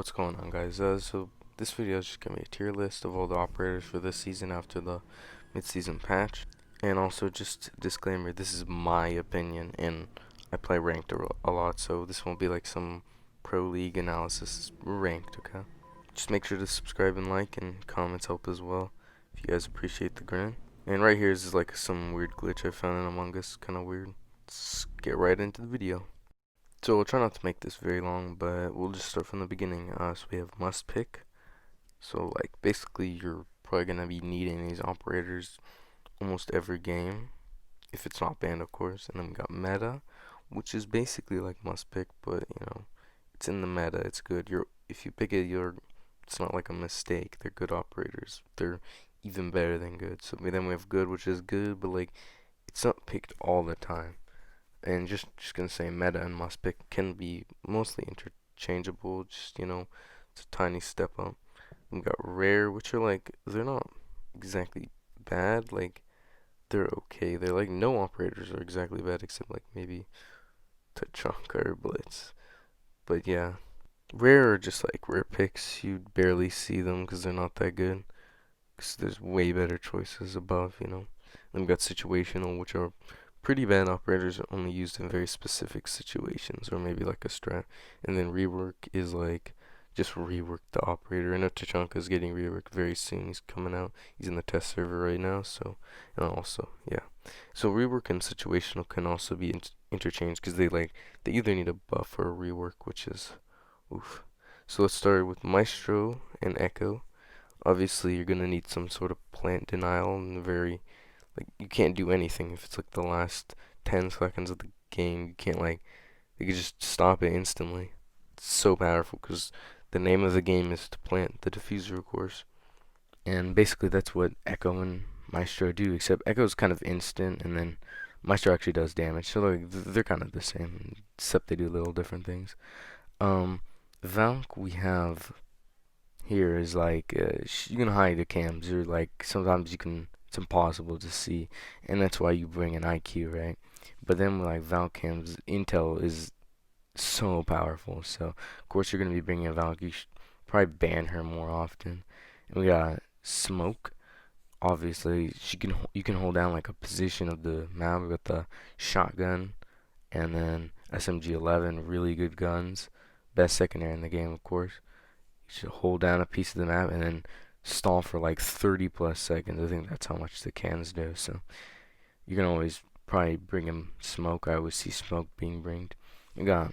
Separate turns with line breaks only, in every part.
What's going on, guys? So this video is just gonna be a tier list of all the operators for this season after the mid-season patch, and also just disclaimer: this is my opinion, and I play ranked a lot, so this won't be like some pro league analysis. It's ranked, okay? Just make sure to subscribe and like, and comments help as well if you guys appreciate the grind. And right here is like some weird glitch I found in Among Us, kind of weird. Let's get right into the video. So we'll try not to make this very long, but we'll just start from the beginning. So we have must pick. So like basically you're probably gonna be needing these operators almost every game, if it's not banned of course. And then we got meta, which is basically like must pick, but it's in the meta. It's good. If you pick it, it's not like a mistake. They're good operators. They're even better than good. So then we have good, which is good, but like it's not picked all the time. And just gonna say meta and must pick can be mostly interchangeable. Just it's a tiny step up. We got rare, which are like they're not exactly bad. Like they're okay. They're like no operators are exactly bad except like maybe Tachanka or Blitz. But yeah, rare are just like rare picks. You barely see them because they're not that good. Because there's way better choices above. Then we got situational, which are pretty bad operators are only used in very specific situations or maybe like a strat. And then rework is like just rework the operator. I know Tachanka is getting reworked very soon. He's coming out. He's in the test server right now. So and also yeah. So rework and situational can also be interchanged because they either need a buff or a rework, which is oof. So let's start with Maestro and Echo. Obviously, you're gonna need some sort of plant denial and very like you can't do anything if it's like the last 10 seconds of the game. You can't like you can just stop it instantly. It's so powerful because the name of the game is to plant the diffuser, of course. And basically that's what Echo and Maestro do, except Echo's kind of instant and then Maestro actually does damage. So like they're kind of the same, except they do little different things. Um, Valk we have here is like you can hide the cams or like sometimes you can it's impossible to see, and that's why you bring an IQ, right? But then like Valcam's intel is so powerful, so of course you're gonna be bringing a Valk. You should probably ban her more often. And we got Smoke. Obviously, you can hold down like a position of the map with the shotgun, and then SMG-11, really good guns, best secondary in the game, of course. You should hold down a piece of the map and then stall for like 30 plus seconds. I think that's how much the cans do. So you can always probably bring him smoke. I always see smoke being bringed. You got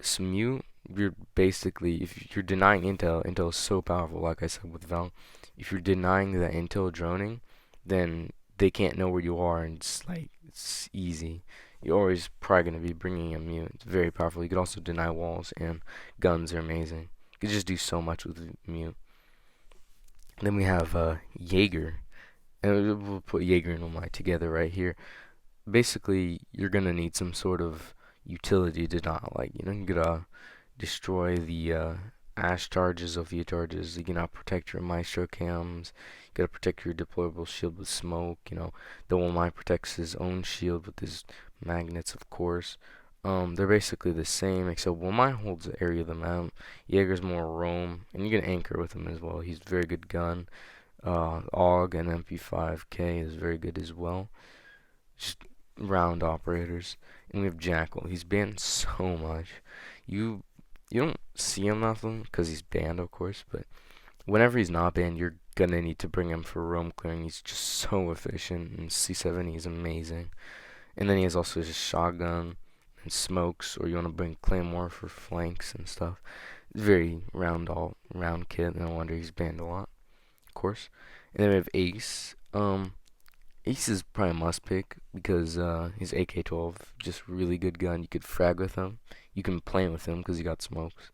Smew. You're basically, if you're denying intel is so powerful. Like I said with Val, if you're denying that intel droning, then they can't know where you are, and it's easy. You're always probably gonna be bringing a mute. It's very powerful. You could also deny walls, and guns are amazing. You could just do so much with mute. Then we have Jaeger, and we'll put Jaeger and Omai together right here. Basically, you're gonna need some sort of utility to not you gotta destroy the Ash charges, Sophia charges. You gotta protect your Maestro cams. You gotta protect your deployable shield with smoke. The Omai protects his own shield with his magnets, of course. They're basically the same, except Womai holds the area of the map. Jaeger's more roam, and you can anchor with him as well. He's a very good gun. AUG and MP5K is very good as well. Just round operators. And we have Jackal. He's banned so much. You you don't see him often because he's banned, of course, but whenever he's not banned, you're gonna need to bring him for roam clearing. He's just so efficient, and C7 he's amazing. And then he has also his shotgun and smokes, or you want to bring Claymore for flanks and stuff. Very round kid, no wonder he's banned a lot, of course. And then we have Ace. Ace is probably a must pick because his AK-12 just really good gun. You could frag with him. You can play with him because he got smokes.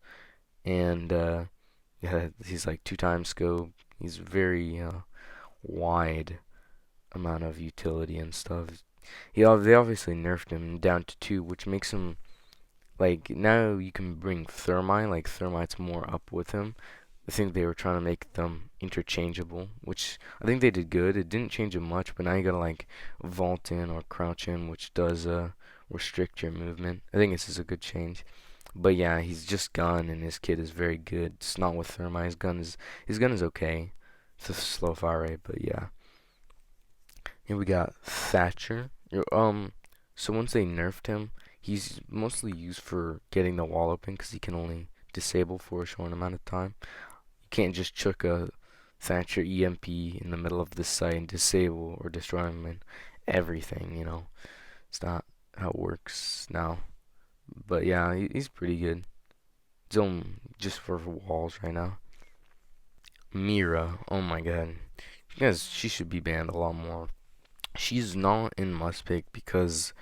And yeah, he's like 2 times scope. He's very wide amount of utility and stuff. They obviously nerfed him down to 2, which makes him like now you can bring Thermite. Like Thermite's more up with him. I think they were trying to make them interchangeable, which I think they did good. It didn't change it much, but now you gotta like vault in or crouch in, which does restrict your movement. I think this is a good change. But yeah, he's just gun, and his kit is very good. It's not with thermite. His gun is okay. It's a slow fire rate, but yeah. Here we got Thatcher. So once they nerfed him, he's mostly used for getting the wall open because he can only disable for a short amount of time. You can't just chuck a Thatcher EMP in the middle of the site and disable or destroy him and everything, It's not how it works now. But yeah, he's pretty good. It's on just for walls right now. Mira, oh my god. Guys, she should be banned a lot more. She's not in must pick because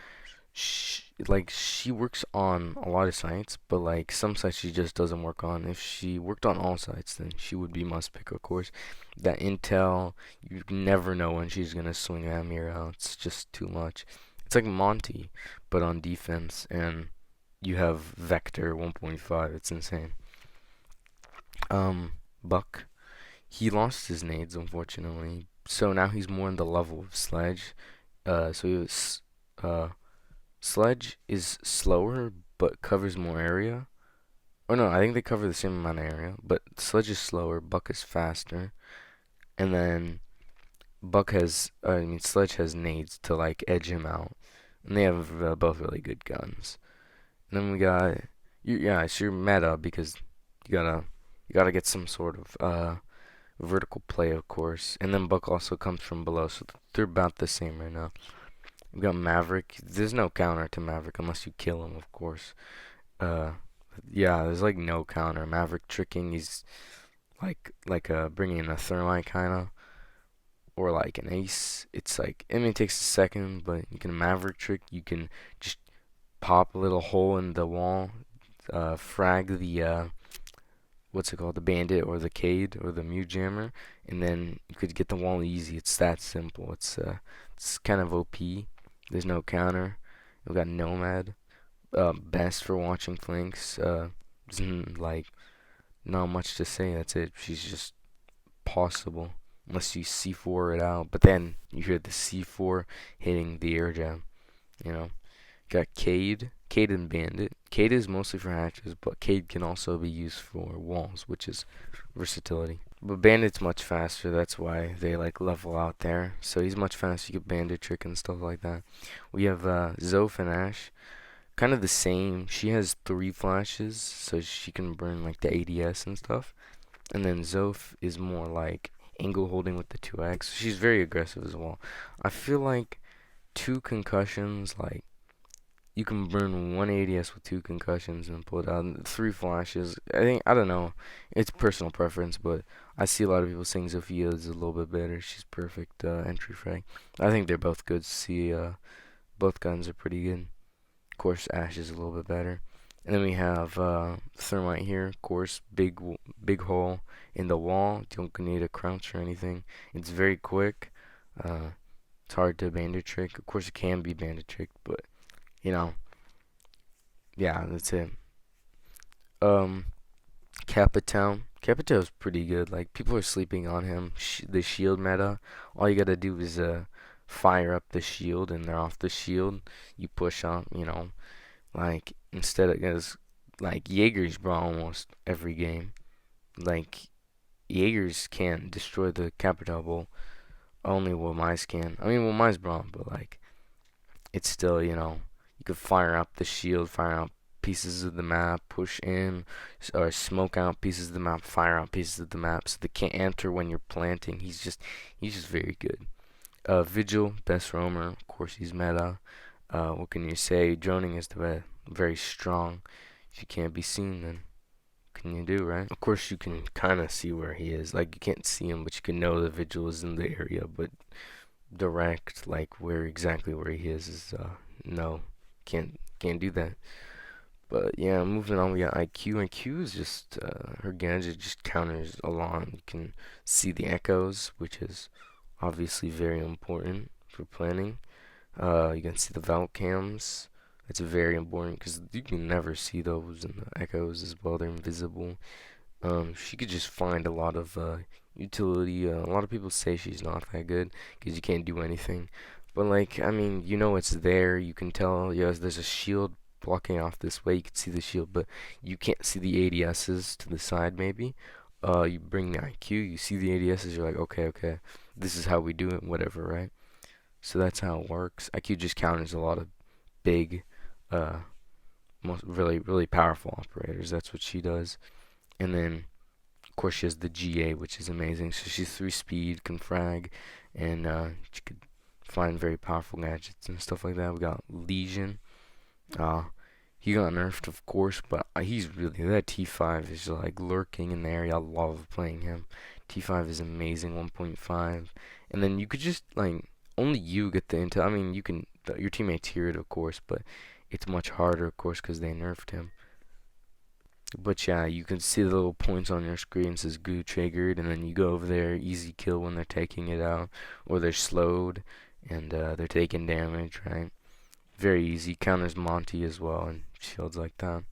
she works on a lot of sites, but like some sites she just doesn't work on. If she worked on all sites, then she would be must pick, of course. That intel, you never know when she's gonna swing that mirror out. It's just too much. It's like Monty, but on defense, and you have Vector 1.5. It's insane. Buck, he lost his nades unfortunately, so now he's more in the level of Sledge. So he was Sledge is slower but covers more area. Or no, I think they cover the same amount of area, but Sledge is slower, Buck is faster, and then Sledge has nades to like edge him out, and they have both really good guns. And then we got, yeah, it's your meta because you gotta get some sort of vertical play, of course, and then Buck also comes from below, so they're about the same right now. We got Maverick. There's no counter to Maverick unless you kill him, of course. Uh, yeah, there's like no counter. Maverick tricking, he's bringing in a thermite kind of, or like an ace. It's like, I mean, it takes a second, but you can Maverick trick. You can just pop a little hole in the wall, frag the what's it called, the bandit or the Cade or the Mew Jammer, and then you could get the wall easy. It's that simple. It's kind of OP. There's no counter. We've got Nomad, best for watching flanks. Like not much to say. That's it. She's just possible unless you C4 it out. But then you hear the C4 hitting the air jam. You know. Got Cade and Bandit. Cade is mostly for hatches, but Cade can also be used for walls, which is versatility. But Bandit's much faster, that's why they like level out there. So he's much faster, you get Bandit trick and stuff like that. We have Zoph and Ashe. Kind of the same. She has 3 flashes, so she can burn like the ADS and stuff. And then Zoph is more like angle holding with the 2x. She's very aggressive as well. I feel like 2 concussions, like you can burn 1 ADS with 2 concussions and pull it out. 3 flashes. I don't know. It's personal preference, but I see a lot of people saying Zofia is a little bit better. She's perfect entry frag. I think they're both good. See, both guns are pretty good. Of course, Ashe is a little bit better. And then we have Thermite here. Of course, big hole in the wall. You don't need a crouch or anything. It's very quick. It's hard to bandit trick. Of course, it can be bandit trick, but yeah, that's it. Capitown. Capito's pretty good. Like, people are sleeping on him. The shield meta. All you gotta do is fire up the shield, and they're off the shield. You push up, like instead of guys like Jaeger's brought almost every game. Like Jaeger's can destroy the Capitol, only Wamai's can. I mean, Wamai's brought, but like it's still, you could fire up the shield, fire out pieces of the map, push in, or smoke out pieces of the map, fire out pieces of the map, so they can't enter when you're planting. He's just very good. Vigil, best roamer, of course he's meta. What can you say? Droning is the very strong. If you can't be seen, then what can you do, right? Of course you can kind of see where he is. Like, you can't see him, but you can know the Vigil is in the area, but direct, like exactly where he is no, can't do that. But yeah, moving on, we got IQ. IQ is just her gadget just counters alarm. You can see the echoes, which is obviously very important for planning. You can see the vault cams. That's very important because you can never see those, and the echoes as well. They're invisible. She could just find a lot of utility. A lot of people say she's not that good because you can't do anything. But like, I mean, it's there. You can tell. Yes, there's a shield blocking off this way, you can see the shield, but you can't see the ADSs to the side maybe. You bring the IQ, you see the ADSs, you're like, okay, okay, this is how we do it, whatever, right? So that's how it works. IQ just counters a lot of big, uh, most really powerful operators. That's what she does. And then of course she has the GA, which is amazing. So she's 3 speed, can frag, and she could find very powerful gadgets and stuff like that. We got Legion. Uh, he got nerfed, of course, but he's really, that T5 is like lurking in the area. I love playing him. T5 is amazing, 1.5, and then you could just like only you get the intel. I mean, you can your teammates hear it, of course, but it's much harder, of course, because they nerfed him. But yeah, you can see the little points on your screen says goo triggered, and then you go over there, easy kill when they're taking it out, or they're slowed and they're taking damage, right? Very easy. Counters Monty as well, and shields like that.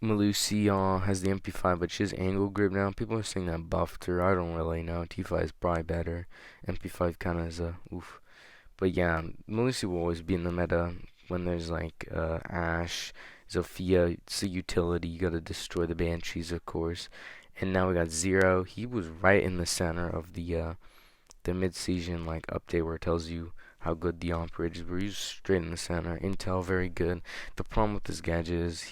Melusi has the MP5, but she has angle grip now. People are saying that buffed her. I don't really know. T5 is probably better. MP5 kind of is a oof. But yeah, Melusi will always be in the meta when there's like Ashe, Zofia. It's a utility. You gotta destroy the Banshees, of course. And now we got Zero. He was right in the center of the mid-season like update where it tells you how good the operators were. He's straight in the center. Intel very good. The problem with this gadget is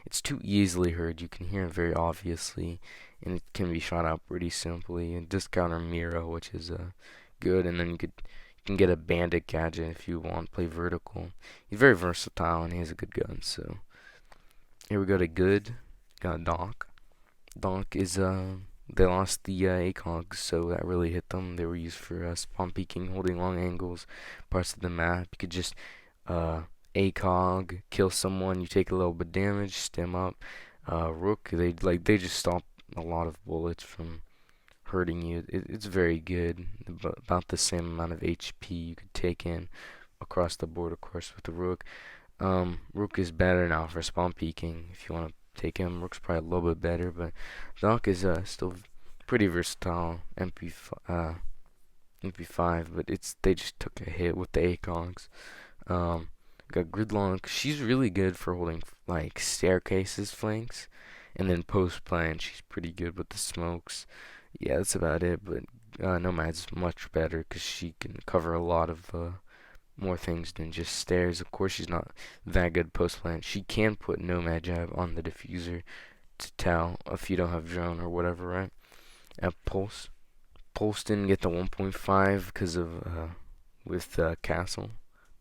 it's too easily heard. You can hear it very obviously, and it can be shot out pretty simply. And discounter Miro, which is good, and then you can get a bandit gadget if you want. Play vertical. He's very versatile and he has a good gun. So here we go to good. Got Doc. Doc is they lost the ACOGs, so that really hit them. They were used for spawn peeking, holding long angles, parts of the map. You could just ACOG, kill someone, you take a little bit of damage, stem up. Rook, they just stop a lot of bullets from hurting you. It's very good. About the same amount of HP you could take in across the board, of course, with the Rook. Rook is better now for spawn peeking. If you want to take him, Rook's probably a little bit better, but Doc is still pretty versatile. MP5, but they just took a hit with the ACOGs. Got Gridlock. She's really good for holding like staircases, flanks, and then post plant. She's pretty good with the smokes. Yeah, that's about it. But Nomad's much better because she can cover a lot of more things than just stairs. Of course, she's not that good post plant. She can put Nomad jab on the diffuser to tell if you don't have drone or whatever, right? Pulse. Pulse didn't get the 1.5 because of with Castle,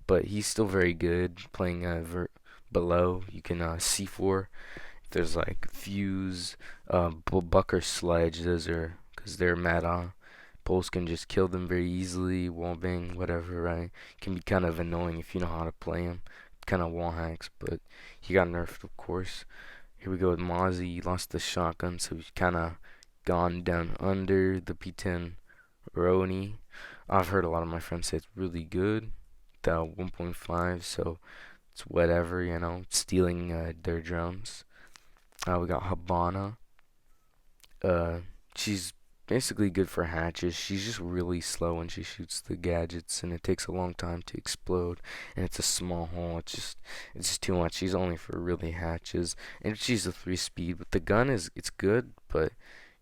but he's still very good playing below. You can C4. If there's like Fuse, Buck or Sledge. Those are because they're meta. Pulse can just kill them very easily, wallbang, whatever, right? Can be kind of annoying if you know how to play him. Kind of wall hacks, but he got nerfed, of course. Here we go with Mozzie. He lost the shotgun, so he's kind of gone down under the P10 Roni. I've heard a lot of my friends say it's really good, the 1.5, so it's whatever, you know, stealing their drones. We got Habana. She's basically good for hatches. She's just really slow when she shoots the gadgets, and it takes a long time to explode. And it's a small hole. It's just too much. She's only for really hatches, and she's a 3 speed. But the gun it's good, but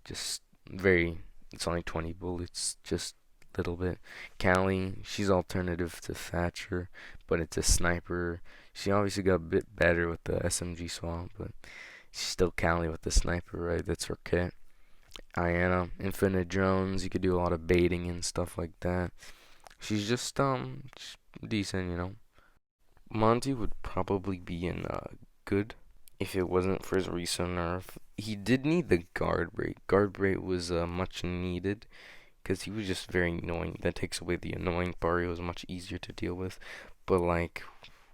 just very. It's only 20 bullets, just a little bit. Callie, she's alternative to Thatcher, but it's a sniper. She obviously got a bit better with the SMG swap, but she's still Callie with the sniper, right? That's her kit. Iana, infinite drones. You could do a lot of baiting and stuff like that. She's just decent, you know. Monty would probably be in good if it wasn't for his recent nerf. He did need the guard break. Guard break was much needed because he was just very annoying. That takes away the annoying part. It was much easier to deal with. But like,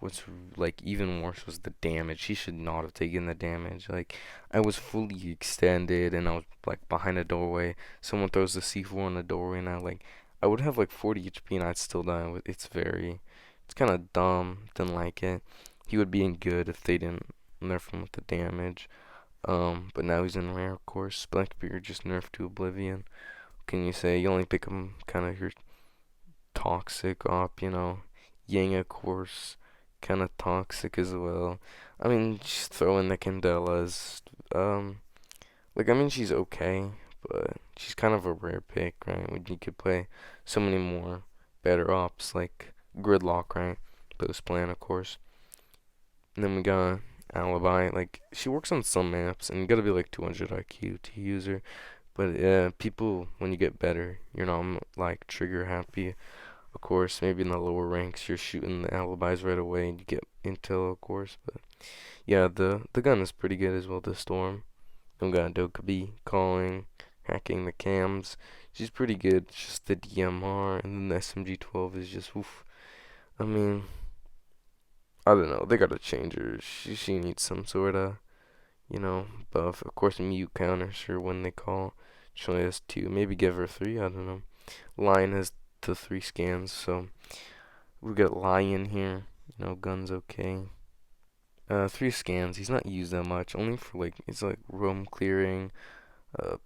what's like even worse was the damage. He should not have taken the damage. Like, I was fully extended and I was like behind a doorway. Someone throws the C4 in the doorway and I would have like 40 HP and I'd still die. It's kind of dumb. Didn't like it. He would be in good if they didn't nerf him with the damage. But now he's in rare, of course. Blackbeard just nerfed to oblivion. What can you say? You only pick him kind of your toxic op, you know. Yang, of course, kind of toxic as well. I mean, just throw in the Candelas. Um, like, I mean, she's okay, but she's kind of a rare pick, right? When you could play so many more better ops, like Gridlock, right? Post plan, of course. And then we got Alibi. Like, she works on some maps, and you gotta be like 200 IQ to use her. But people, when you get better, you're not like trigger happy. Of course, maybe in the lower ranks, you're shooting the alibis right away, and you get intel, of course. But yeah, the gun is pretty good as well. The Storm. Then we got Dokkaebi calling, hacking the cams. She's pretty good. It's just the DMR, and then the SMG-12 is just oof. I mean, I don't know. They gotta change her. She needs some sort of buff. Of course, mute counters her when they call. She only has two. Maybe give her three. I don't know. Lion has the three scans, so we got Lion here. Gun's okay. Three scans. He's not used that much. Only for like it's like roam clearing.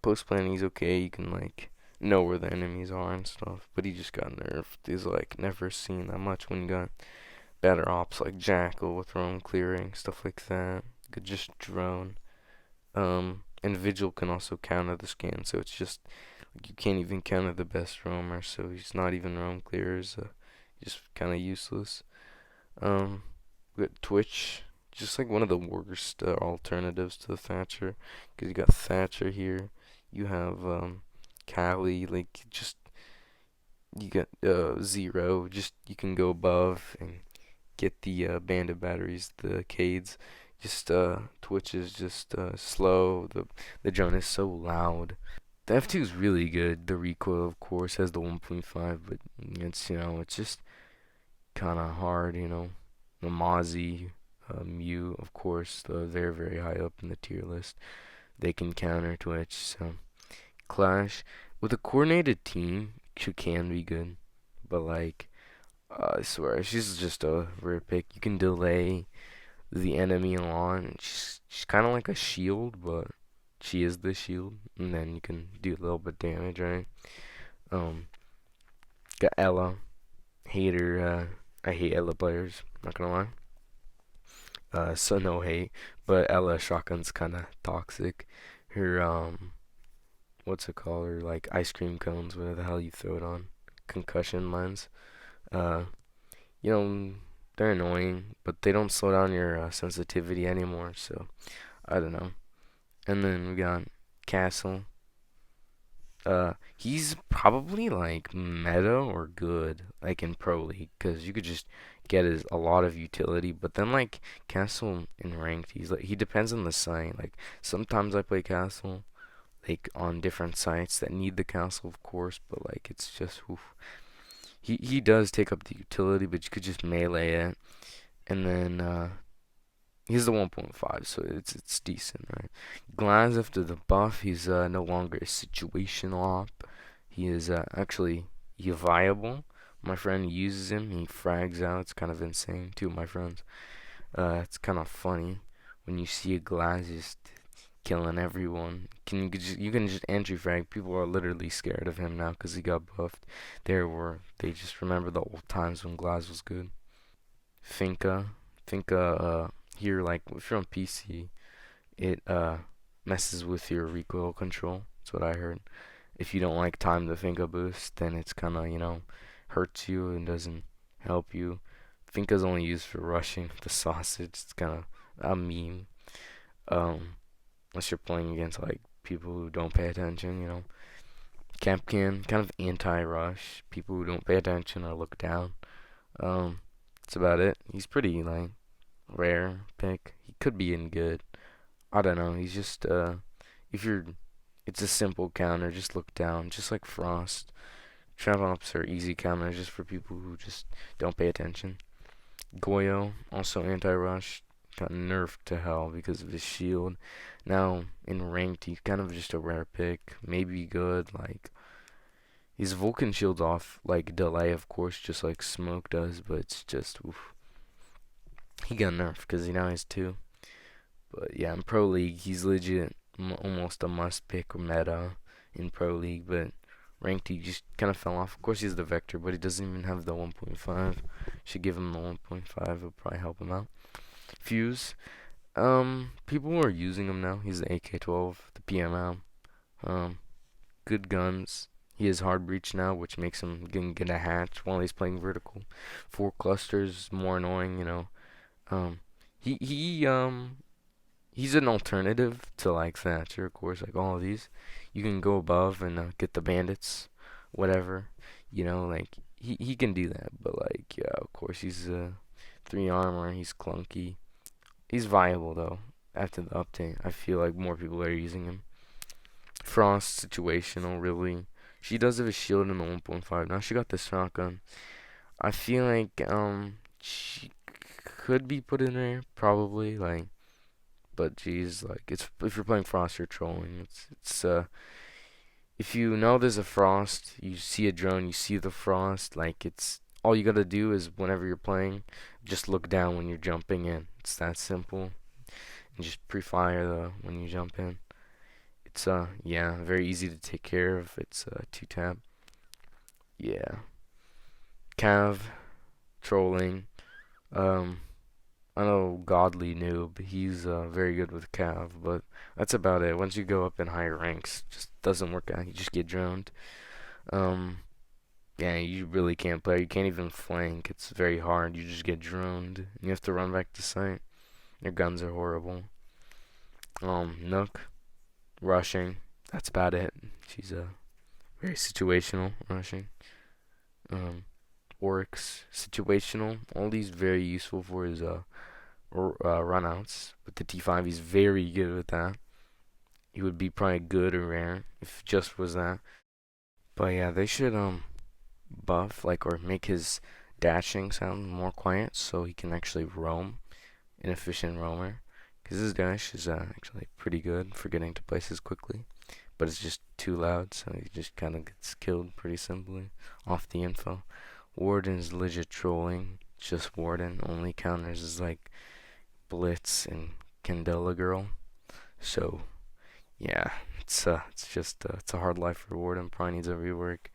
Post planning he's okay. You can like know where the enemies are and stuff. But he just got nerfed. He's like never seen that much when you got better ops like Jackal with roam clearing, stuff like that. Could just drone. And Vigil can also counter the scan, so it's just like you can't even counter the best roamer, so he's not even roam clears. Just kind of useless. We got Twitch, just like one of the worst alternatives to the Thatcher, because you got Thatcher here. You have Callie, like just you got Zero. Just you can go above and get the bandit batteries, the Cades. Just Twitch is just slow. The drone is so loud. The F2 is really good. The recoil, of course, has the 1.5, but it's just kind of hard, The Mozzie, Mew, of course, they're very high up in the tier list. They can counter Twitch, so Clash with a coordinated team, she can be good, but like I swear, she's just a rare pick. You can delay the enemy on. She's kind of like a shield, but she is the shield, and then you can do a little bit damage, right? Um, got Ella. Hate her. I hate Ella players. Not gonna lie. So no hate, but Ella shotgun's kind of toxic. Her what's it called? Her like ice cream cones, whatever the hell you throw it on, concussion lens. Uh, you know, they're annoying, but they don't slow down your sensitivity anymore, so I don't know. And then we got Castle. He's probably like meta or good, like in Pro League, because you could just get a lot of utility. But then like Castle in ranked, he depends on the site. Like sometimes I play Castle, like on different sites that need the Castle, of course, but like it's just oof. He does take up the utility, but you could just melee it, and then he's the 1.5, so it's decent, right? Glaz after the buff, he's no longer a situational op. He is actually viable. My friend uses him. He frags out. It's kind of insane. Two of my friends. It's kind of funny when you see a Glaz just killing everyone. You can just entry frag. People are literally scared of him now because he got buffed. They just remember the old times when Glaz was good. Finka here, like if you're on PC, it messes with your recoil control. That's what I heard. If you don't like time the Finka boost, then it's kind of hurts you and doesn't help you. Finka's only used for rushing the sausage. It's kind of a meme. Unless you're playing against like people who don't pay attention. Capcan kind of anti-rush. People who don't pay attention or look down. That's about it. He's pretty like rare pick. He could be in good. I don't know. He's just if you're, it's a simple counter. Just look down, just like Frost. Trap ops are easy counters just for people who just don't pay attention. Goyo also anti-rush. Got nerfed to hell because of his shield. Now in ranked, he's kind of just a rare pick. Maybe good. Like his Vulcan shield's off like delay, of course, just like Smoke does. But it's just oof. He got nerfed because he now has two. But yeah, in Pro League, he's legit almost a must pick meta in Pro League. But ranked, he just kind of fell off. Of course, he's the Vector, but he doesn't even have the 1.5. Should give him the 1.5. It'll probably help him out. Fuse. People are using him now. He's the AK-12, the PMM. Um, Good guns. He has hard breach now, which makes him get a hatch while he's playing vertical. 4 clusters, more annoying, you know. Um, he he he's an alternative to like Thatcher, of course, like all of these. You can go above and get the bandits, whatever, you know, like he can do that, but like yeah, of course he's 3 armor, he's clunky. He's viable though. After the update, I feel like more people are using him. Frost situational, really. She does have a shield in the 1.5. Now she got the shotgun. I feel like she could be put in there probably like, but geez, like it's if you're playing Frost, you're trolling. It's if you know there's a Frost, you see a drone, you see the Frost, like it's all you gotta do is whenever you're playing, just look down when you're jumping in. It's that simple, and just pre-fire the when you jump in. It's yeah, very easy to take care of. It's 2 tap. Yeah. Cav trolling. Um I know Godly Noob, he's very good with Cav, but that's about it. Once you go up in higher ranks, just doesn't work out. You just get droned. Um yeah, you really can't play. You can't even flank. It's very hard. You just get droned. You have to run back to site. Your guns are horrible. Nook rushing. That's about it. She's very situational rushing. Um, Oryx situational. All these very useful for his runouts. With the T5, he's very good with that. He would be probably good or rare if it just was that. But yeah, they should buff like or make his dashing sound more quiet so he can actually roam, an efficient roamer. Because his dash is actually pretty good for getting to places quickly, but it's just too loud, so he just kind of gets killed pretty simply off the info. Warden is legit trolling. It's just Warden. Only counters is like Blitz and Candela Girl. So yeah, it's just it's a hard life for Warden. Probably needs a rework.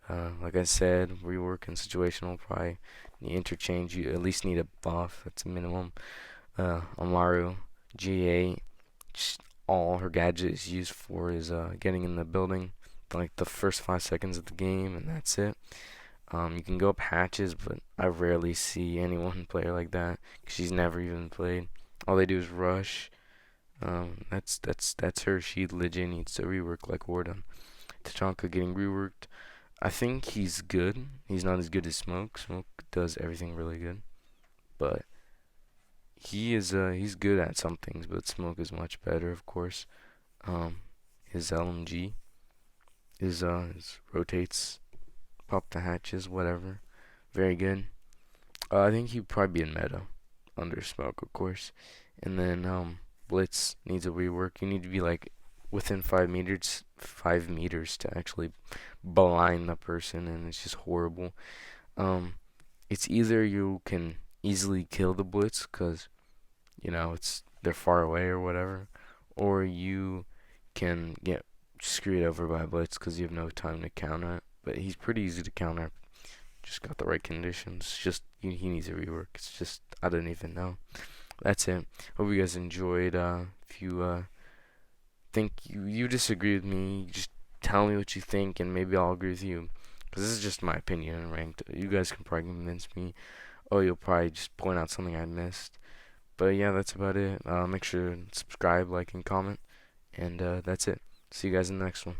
Like I said, rework and situational probably the interchange. You at least need a buff. That's a minimum. Amaru, G8, just all her gadget is used for is getting in the building, like the first 5 seconds of the game, and that's it. You can go up hatches, but I rarely see anyone play her like that, 'cause she's never even played. All they do is rush. That's her. She legit needs to rework like Warden. Tachanka getting reworked. I think he's good. He's not as good as Smoke. Smoke does everything really good, but he's good at some things. But Smoke is much better, of course. His LMG is rotates, pop the hatches, whatever. Very good. I think he'd probably be in meta under Smoke, of course. And then Blitz needs a rework. You need to be like within 5 meters to actually blind the person, and it's just horrible. It's either you can easily kill the Blitz because you know they're far away or whatever, or you can get screwed over by Blitz because you have no time to counter it. But he's pretty easy to counter. Just got the right conditions. Just he needs a rework. It's just I don't even know. That's it. Hope you guys enjoyed. If you think you disagree with me, just tell me what you think, and maybe I'll agree with you. Because this is just my opinion and ranked. You guys can probably convince me. Oh, you'll probably just point out something I missed. But yeah, that's about it. Make sure to subscribe, like, and comment. And that's it. See you guys in the next one.